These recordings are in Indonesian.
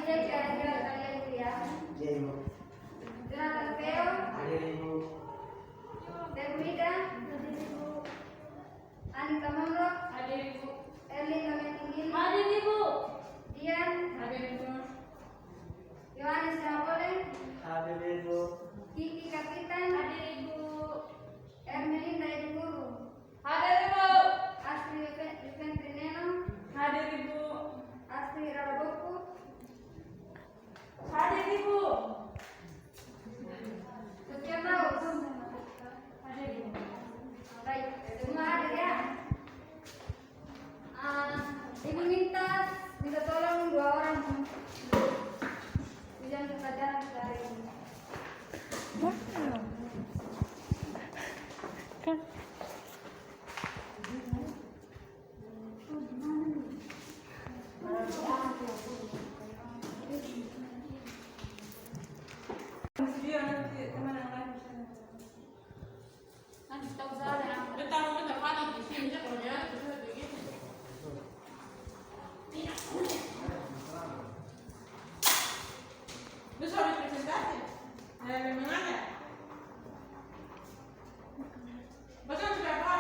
cek kira-kira kalian itu ya. Iya, Ibu. Jonathan Theo, Hadir, Ibu. Dermida, Anita Mondo, Hadir Ibu. Erlina Metinggil, Hadir Ibu. Dian, Hadir Ibu. Yohanes Napoleon, Hadir, Ibu. Kiki Kapitan, Hadir Ibu. Ermelinda Ibu Guru, Hadir Ibu. Astri Yuventri Neno, Hadir Ibu. Astri Raboku, Hadir Ibu. Sekian tahu. Hadir Ibu. Baik, semua hadir ya. Ibu minta tolong 2 orang ujian pelajaran hari ini. Dia nanti teman yang lain bisa. Nanti tahu saya. Dia tahu macam mana di sini dia kerja bisa begitu. Lu sudah presentasi? Dari mana ada? Bahkan sudah apa?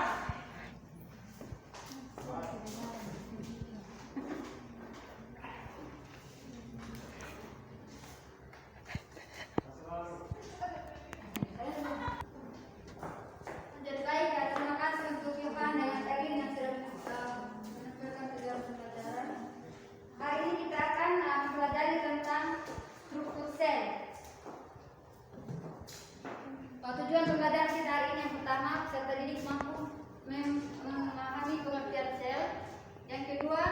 Jadi baik ya, terima kasih untuk Yohan dan Erin yang sudah menunjukkan tujuan pembelajaran. Hari ini kita akan mempelajari tentang struktur sel. Tujuan pembelajaran kita hari ini yang pertama, peserta didik mampu memahami pengertian sel. Yang kedua,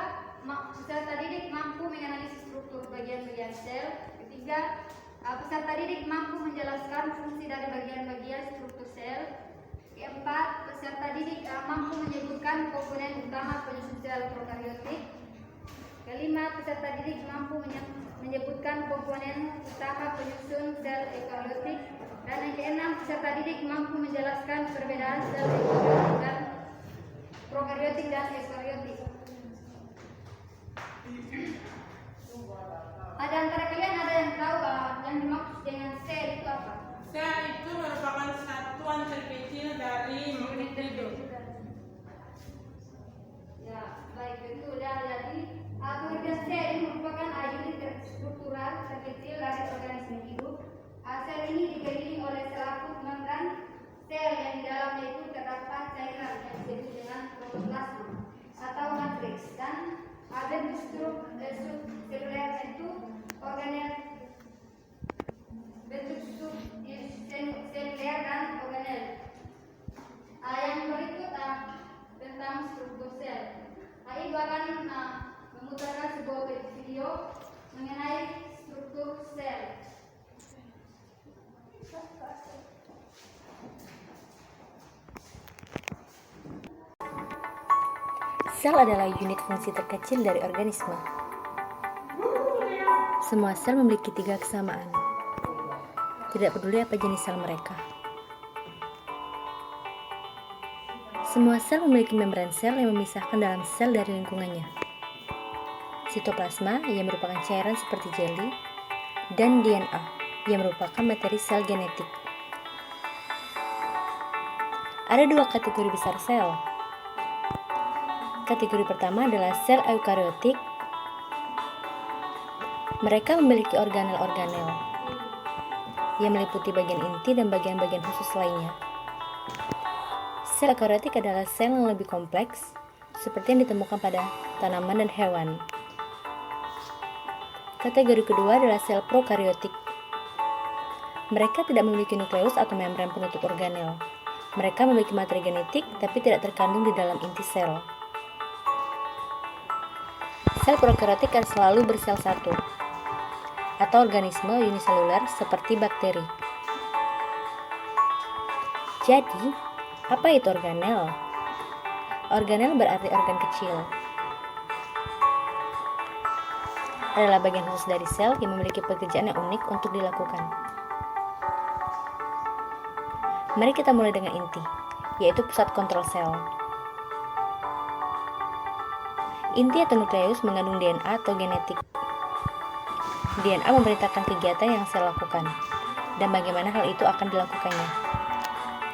peserta didik mampu menganalisis struktur bagian-bagian sel. Ketiga, peserta didik mampu menjelaskan fungsi dari bagian-bagian struktur sel. Keempat, peserta didik mampu menyebutkan komponen utama penyusun sel prokaryotik. Kelima, peserta didik mampu menyebutkan komponen utama penyusun sel eukariotik. Dan yang keenam, peserta didik mampu menjelaskan perbedaan sel eukariotik dan prokaryotik dan eukariotik. Ada antara kalian ada yang tahu yang dimaksud dengan sel itu apa? Sel itu merupakan satuan terkecil dari makhluk hidup. Ya, baik, betul ya. Jadi, pengertian sel ini merupakan unit struktural terkecil dari organisme hidup. Sel ini dikelilingi oleh sel akut membran sel yang di dalamnya itu terdapat cairan yang disebut dengan protoplasma atau matriks, dan bentuk struktur seluler itu organel, bentuk seluler dan organel. Yang berikut tentang struktur sel. Ibu akan memutarkan sebuah video mengenai struktur sel. Sel adalah unit fungsi terkecil dari organisme. Semua sel memiliki 3 kesamaan. Tidak peduli apa jenis sel mereka. Semua sel memiliki membran sel yang memisahkan dalam sel dari lingkungannya. Sitoplasma yang merupakan cairan seperti jeli, dan DNA yang merupakan materi sel genetik. Ada 2 kategori besar sel. Kategori pertama adalah sel eukariotik. Mereka memiliki organel-organel yang meliputi bagian inti dan bagian-bagian khusus lainnya. Sel eukariotik adalah sel yang lebih kompleks, seperti yang ditemukan pada tanaman dan hewan. Kategori kedua adalah sel prokaryotik. Mereka tidak memiliki nukleus atau membran penutup organel. Mereka memiliki materi genetik, tapi tidak terkandung di dalam inti sel. Sel prokaryotik akan selalu bersel satu, atau organisme uniseluler seperti bakteri. Jadi, apa itu organel? Organel berarti organ kecil. Adalah bagian khusus dari sel yang memiliki pekerjaan yang unik untuk dilakukan. Mari kita mulai dengan inti, yaitu pusat kontrol sel. Inti atau nukleus mengandung DNA atau genetik. DNA memerintahkan kegiatan yang sel lakukan, dan bagaimana hal itu akan dilakukannya.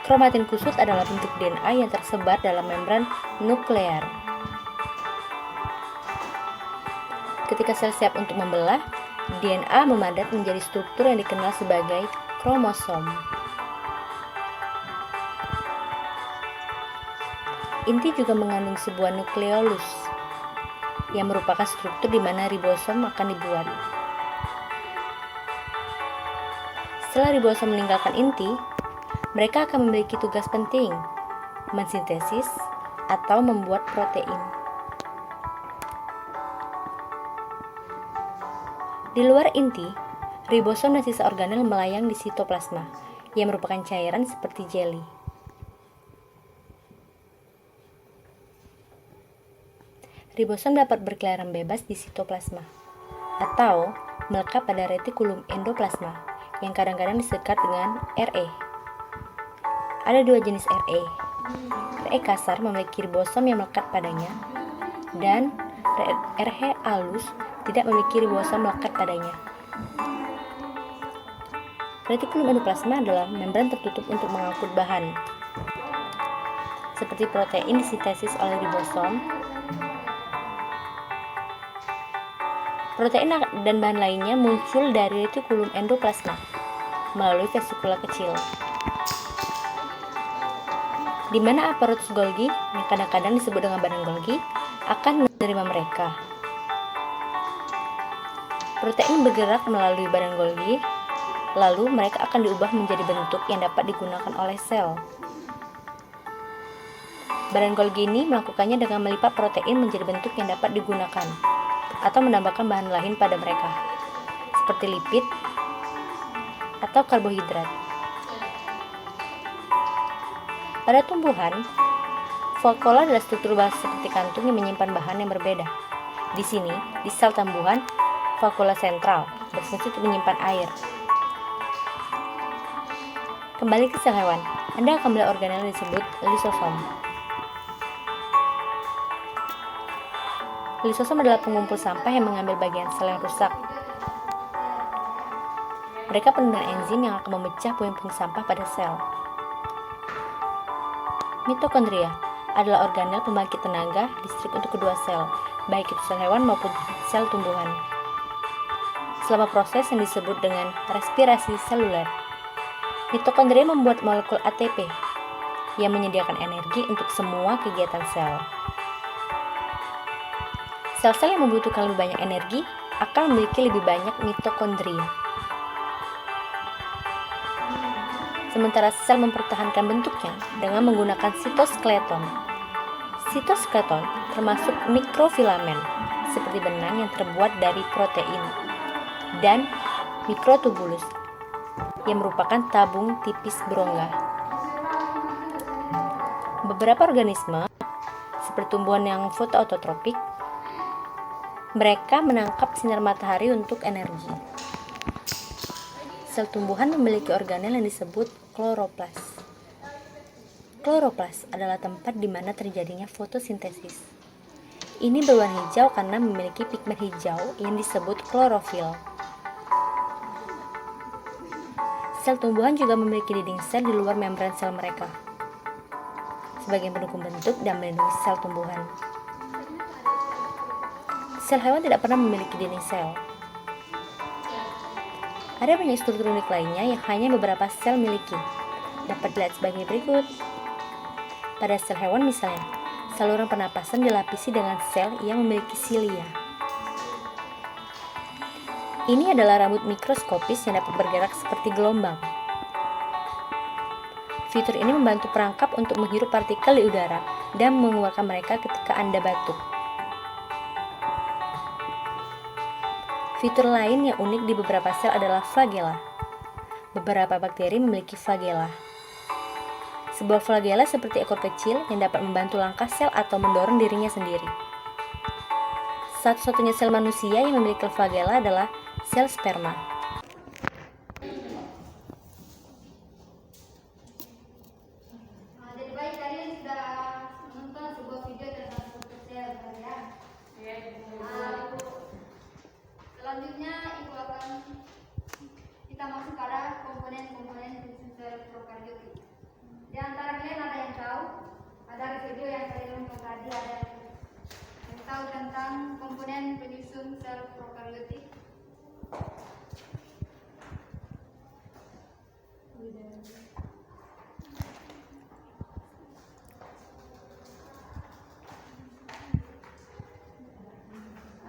Kromatin kusut adalah bentuk DNA yang tersebar dalam membran nuklear. Ketika sel siap untuk membelah, DNA memadat menjadi struktur yang dikenal sebagai kromosom. Inti juga mengandung sebuah nukleolus, yang merupakan struktur di mana ribosom akan dibuat. Setelah ribosom meninggalkan inti, mereka akan memiliki tugas penting, mensintesis atau membuat protein. Di luar inti, ribosom dan sisa organel melayang di sitoplasma, yang merupakan cairan seperti jelly. Ribosom dapat berkeliaran bebas di sitoplasma, atau melekat pada retikulum endoplasma, yang kadang-kadang disekat dengan Re. Ada dua jenis Re. Re kasar memiliki ribosom yang melekat padanya, dan Re halus tidak memiliki ribosom melekat padanya. Retikulum endoplasma adalah membran tertutup untuk mengangkut bahan, seperti protein disintesis oleh ribosom. Protein dan bahan lainnya muncul dari retikulum endoplasma melalui vesikula kecil, di mana aparatus Golgi, yang kadang-kadang disebut dengan badan Golgi, akan menerima mereka. Protein bergerak melalui badan Golgi, lalu mereka akan diubah menjadi bentuk yang dapat digunakan oleh sel. Badan Golgi ini melakukannya dengan melipat protein menjadi bentuk yang dapat digunakan, atau menambahkan bahan lain pada mereka, seperti lipid atau karbohidrat. Pada tumbuhan, vakuola adalah struktur base seperti kantung yang menyimpan bahan yang berbeda. Di sini, di sel tumbuhan, vakuola sentral berfungsi untuk menyimpan air. Kembali ke sel hewan, Anda akan melihat organel yang disebut lisosom. Lisosom adalah pengumpul sampah yang mengambil bagian sel yang rusak. Mereka penuh dengan enzim yang akan memecah puing-puing sampah pada sel. Mitokondria adalah organel pembangkit tenaga listrik untuk kedua sel, baik itu sel hewan maupun sel tumbuhan. Selama proses yang disebut dengan respirasi seluler, mitokondria membuat molekul ATP yang menyediakan energi untuk semua kegiatan sel. Sel-sel yang membutuhkan lebih banyak energi akan memiliki lebih banyak mitokondria. Sementara sel mempertahankan bentuknya dengan menggunakan sitoskeleton. Sitoskeleton termasuk mikrofilamen, seperti benang yang terbuat dari protein, dan mikrotubulus, yang merupakan tabung tipis berongga. Beberapa organisme, seperti tumbuhan yang fotoautotropik, mereka menangkap sinar matahari untuk energi. Sel tumbuhan memiliki organel yang disebut kloroplas. Kloroplas adalah tempat di mana terjadinya fotosintesis. Ini berwarna hijau karena memiliki pigmen hijau yang disebut klorofil. Sel tumbuhan juga memiliki dinding sel di luar membran sel mereka, sebagai pendukung bentuk dan melindungi sel tumbuhan. Sel hewan tidak pernah memiliki dinding sel. Ada banyak struktur unik lainnya yang hanya beberapa sel miliki. Dapat dilihat sebagai berikut. Pada sel hewan misalnya, saluran pernapasan dilapisi dengan sel yang memiliki silia. Ini adalah rambut mikroskopis yang dapat bergerak seperti gelombang. Fitur ini membantu perangkap untuk menghirup partikel di udara dan mengeluarkan mereka ketika Anda batuk. Fitur lain yang unik di beberapa sel adalah flagela. Beberapa bakteri memiliki flagela. Sebuah flagela seperti ekor kecil yang dapat membantu langkah sel atau mendorong dirinya sendiri. Satu-satunya sel manusia yang memiliki flagela adalah sel sperma. Jadi baik, kalian sudah menonton sebuah video tentang struktur sel, ya. Selanjutnya ibu akan kita masuk pada komponen-komponen penyusun sel prokaryotik. Di antara kalian ada yang tahu? Ada video yang kalian nonton tadi, ada yang tahu tentang komponen penyusun sel prokaryotik?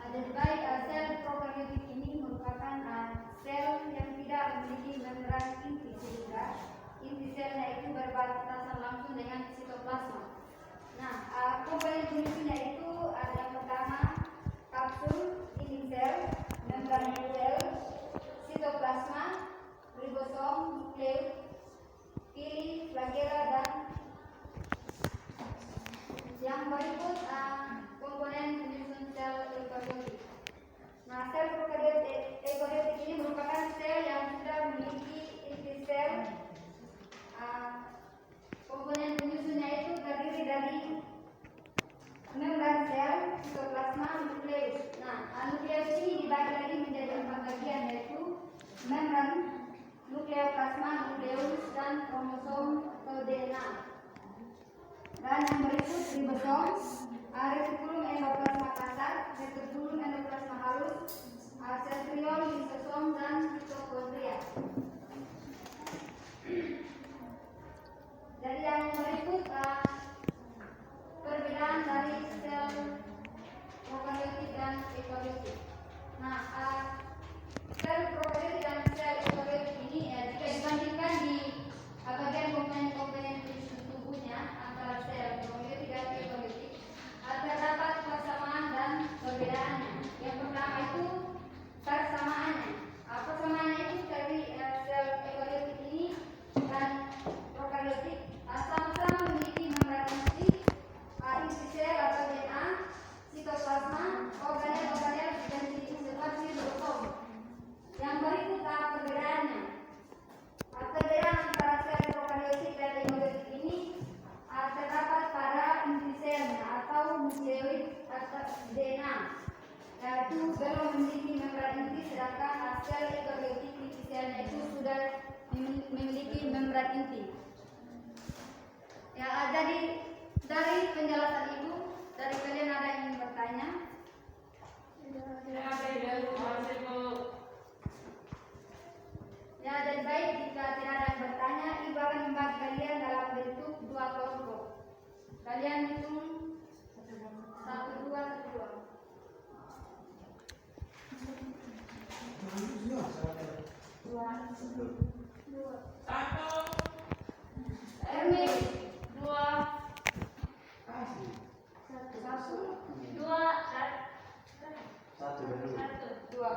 Jadi baik, sel prokaryotik ini merupakan sel yang tidak memiliki membran inti, sehingga inti selnya itu berbatasan langsung dengan sitoplasma. Nah, komponen penyusunnya itu ada yang pertama kapsul, inti sel, membran sel, sitoplasma, ribosom, nukleus, pili, flagella, dan yang berikut komponen penyusun sel eukariotik. Nah, sel eukariotik ini merupakan sel yang sudah memiliki inti sel. Komponen penyusunnya itu terdiri dari membran sel, sitoplasma, nukleus. Nah, nukleus ini dibagi lagi menjadi 4 bagian, yaitu membran, nukleoplasma, nukleus, dan kromosom atau DNA. Dan yang berikut ribosom, retikulum endoplasma kasar, retikulum endoplasma halus, sentriol, lisosom, dan mitokondria. Jadi yang berikut perbedaan dari sel prokaryotik dan eukariotik. Nah, sel prokaryotik dan sel eukariotik ini jika dibandingkan di bagian komponen-komponen penyusun tubuhnya antara sel prokaryotik dan eukariotik, terdapat persamaan dan perbedaannya. Yang pertama itu persamaannya. Persamaannya itu dari sel eukariotik ini dan prokaryotik sama-sama memiliki membran inti sel atau DNA, sitoplasma, organel-organel dan seperti ribosom. Yang berikut perbedaannya. Perbedaan antara sel prokaryotik dan eukariotik ini terdapat pada inti selnya atau nukleoid atau DNA, yaitu belum memiliki membran inti, sedangkan sel eukariotik inti selnya itu sudah memiliki membran inti. Ya, jadi dari penjelasan itu, dari kalian ada yang ingin bertanya? Ya, jadi baik, jika tidak ada yang bertanya, Ibu akan membagi kalian dalam bentuk 2 kelompok. Kalian hitung 1, 2, 1, 2. Ermi 2 1 2 1 2.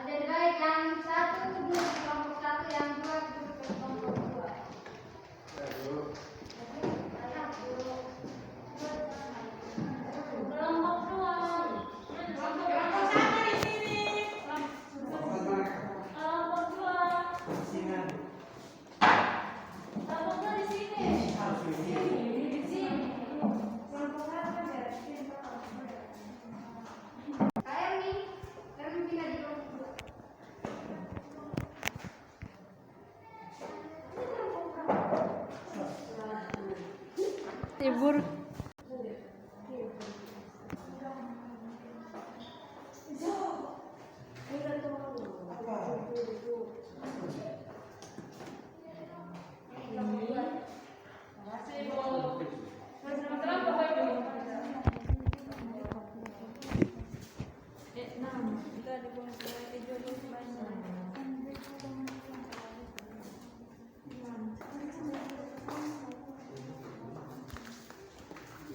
Jadi baik, yang 1 duduk di kelompok 1, yang 2 duduk di kelompok 2. Kelompok 2. Kelompok 1 di sini. Kelompok 2. Kelompok 2 di sini. Di sini. Kelompok 1 ya. Kak Ermi pindah di kelompok 2. Tibur.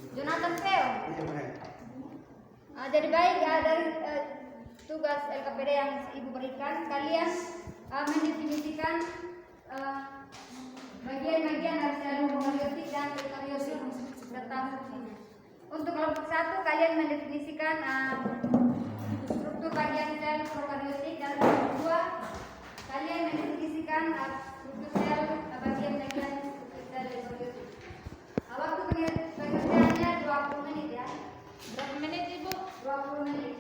Jonathan Feo. Jadi baik, dari tugas LKPD yang Ibu berikan, kalian mendefinisikan bagian-bagian dari sel prokaryotik dan eukariotik serta fungsinya. Untuk kelompok 1, kalian mendefinisikan struktur bagian sel prokaryotik, dan kelompok 2, kalian mendefinisikan struktur sel bagian-bagian sel eukariotik. Waktu pengertiannya 20 menit ya. Berapa menit Ibu? 20 menit.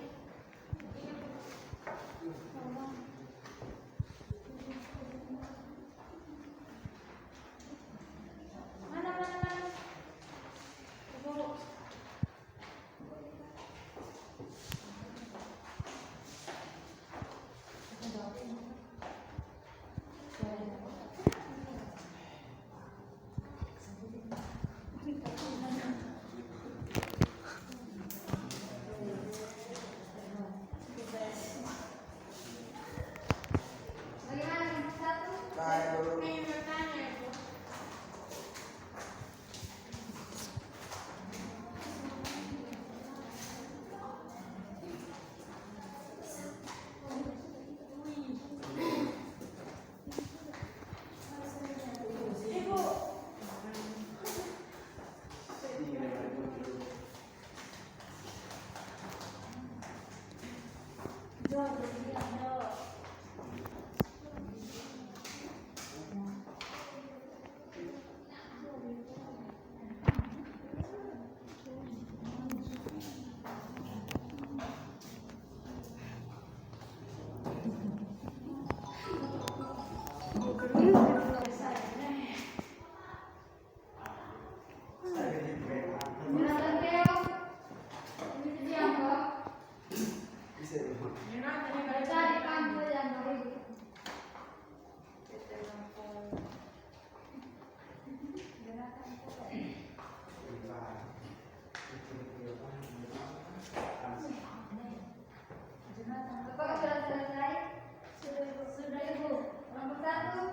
Bapak sudah selesai? Sudah Ibu. Nomor 1,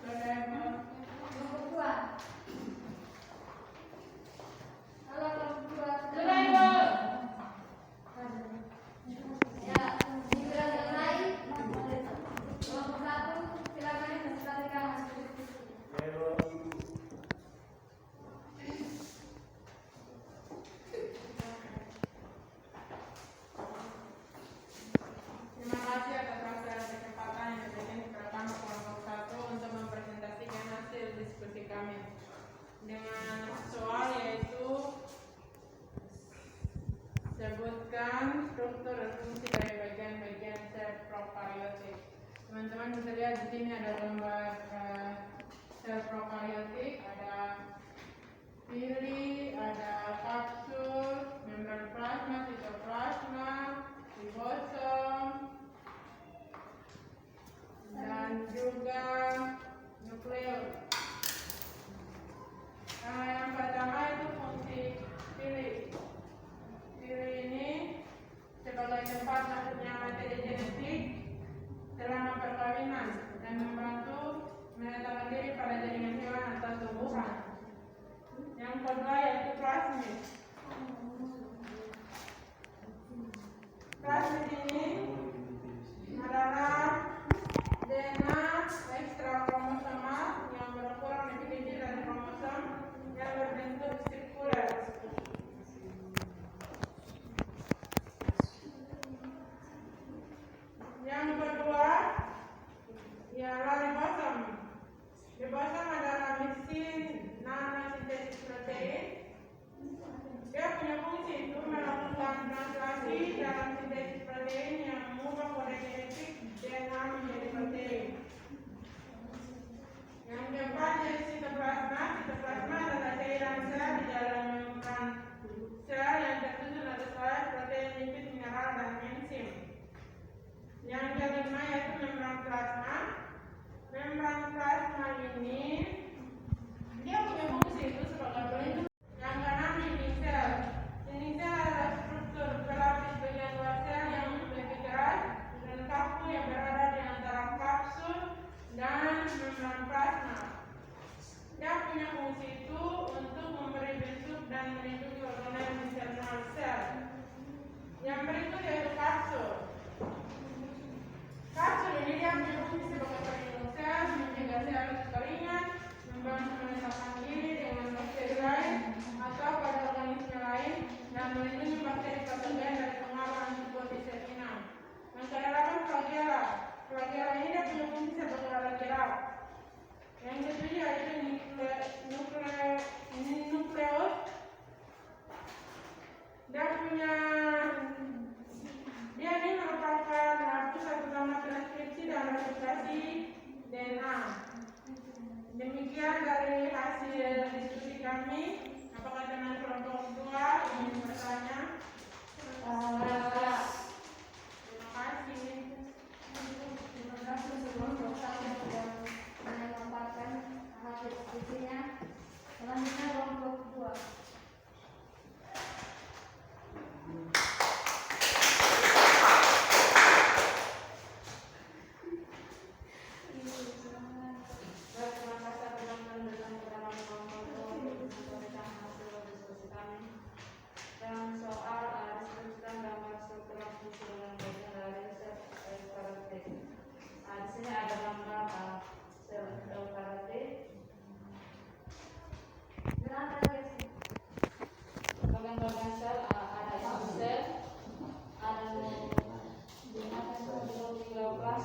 nomor 2. Halo, nomor 2. Sudah Ibu. Ya, ini sudah selesai. Nomor 1, silakan dipresentasikan. Terima kasih atas waktu dan kesempatan yang diberikan kepada kami kelompok 1 untuk mempresentasikan hasil diskusi kami dengan soal yaitu sebutkan struktur dan fungsi dari bagian-bagian sel prokaryotik. Teman-teman bisa lihat di sini ada gambar sel prokaryotik, ada pili, ada kapsul, membran plasma, sitoplasma, ribosom, dan juga nukleus. Yang pertama itu fungsi pili. Pili ini sebagai tempat masuknya materi genetik selama perkawinan dan membantu menetapkan diri pada jaringan hewan atau tumbuhan. Yang kedua yaitu plasmid. Plasmid ini adalah DNA ekstra kromosomal yang berukuran lebih kecil dari kromosom yang berbentuk sirkuler. Yang kedua ialah ribosom. Ribosom adalah mesin nanosintesis protein. Dia punya fungsi itu melakukan translasi dalam sintesis protein yang mengubah kode genetik DNA menjadi protein. Yang keempat yaitu sitoplasma. Sitoplasma adalah cairan sel di dalam membran sel yang tersusun atas layer protein, lipid, mineral, dan enzim. Yang kelima yaitu membran plasma. Membran plasma ini dia punya fungsi itu sebagai pelindung. Yang keenam dinding sel. Dinding sel adalah struktur pelapis bagian luar sel yang lebih keras dan kaku yang berada di antara kapsul dan membran plasma. Dia punya fungsi itu untuk memberi bentuk dan melindungi organel internal sel. Yang berikut yaitu kapsul. Kapsul ini dia punya fungsi sebagai pelindung sel, mencegah sel kekeringan, membantu menetapkan diri dengan bakteri lain atau pada organisme lain, dan melindungi bakteri patogen dari pengaruh antibodi sel inang. Yang kedelapan flagella. Flagella ini dia punya fungsi sebagai alat gerak. Yang ketujuh yaitu nukleus. Dia ini merupakan pusat utama transkripsi dan replikasi DNA. Demikian dari hasil diskusi kami. Apakah teman kelompok 2 ingin bertanya? Terima kasih. Terima kasih sebelum Bapak sudah memaparkan hasil diskusinya. Selanjutnya kelompok 2. Terima kasih teman-teman dalam kelompok 2 untuk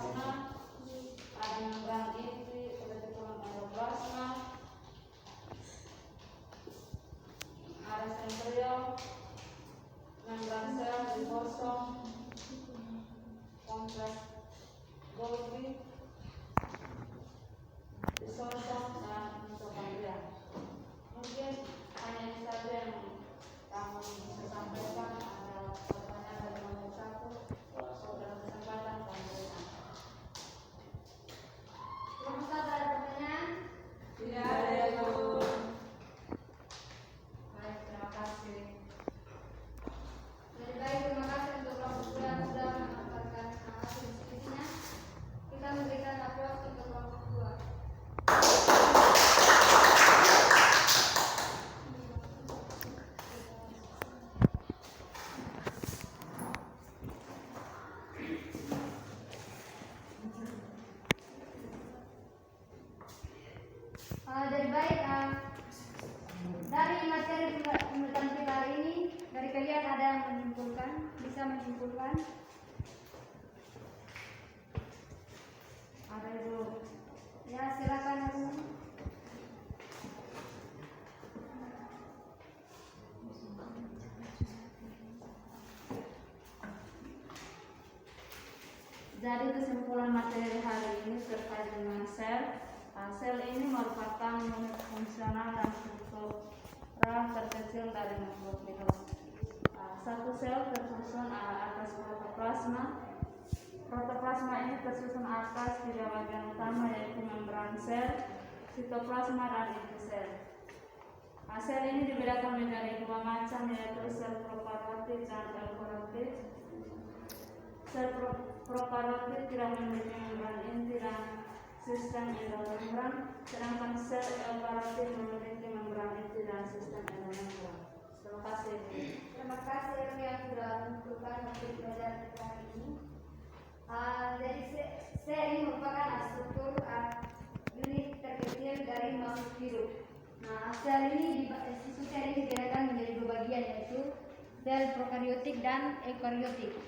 protoplasma, ada membran inti, retikulum endoplasma, ada sentriol, membran sel, ribosom, kompleks Golgi, lisosom, dan mitokondria. Mungkin hanya ini saja yang kami bisa sampaikan. Ada pertanyaan dari nomor 1 pada kesempatan pemberian. Nomor 1 ada pertanyaan? Tidak ada, Ibu. Baik, terima kasih. Jadi baik, terima kasih untuk kelompok yang sudah mendapatkan hasil diskusinya. Kita memberikan aplaus untuk kelompok 2. Jadi baik, dari materi pembelajaran kita hari ini, dari kalian ada yang menyimpulkan, bisa menyimpulkan? Ada Ibu? Ya, silakan Ibu. Jadi kesimpulan materi hari ini terkait dengan sel. Sel ini merupakan unit fungsional dan struktural terkecil dari nukleus. Satu sel tersusun atas protoplasma. Protoplasma ini tersusun atas 3 bagian utama, yaitu membran sel, sitoplasma, dan inti sel. Sel ini dibedakan menjadi 2 macam, yaitu sel prokaryotik dan eukaryotik. Sel prokaryotik tidak memiliki membran inti dan sistem endomembran, sedangkan sel eukaryotik memiliki membran inti dan sistem endomembran. Terima kasih. Terima kasih yang sudah menentukan materi pelajaran kita hari ini. Jadi sel ini merupakan struktur unit terkecil dari makhluk hidup. Nah, sel ini dibedakan menjadi 2 bagian, yaitu sel prokaryotik dan eukaryotik.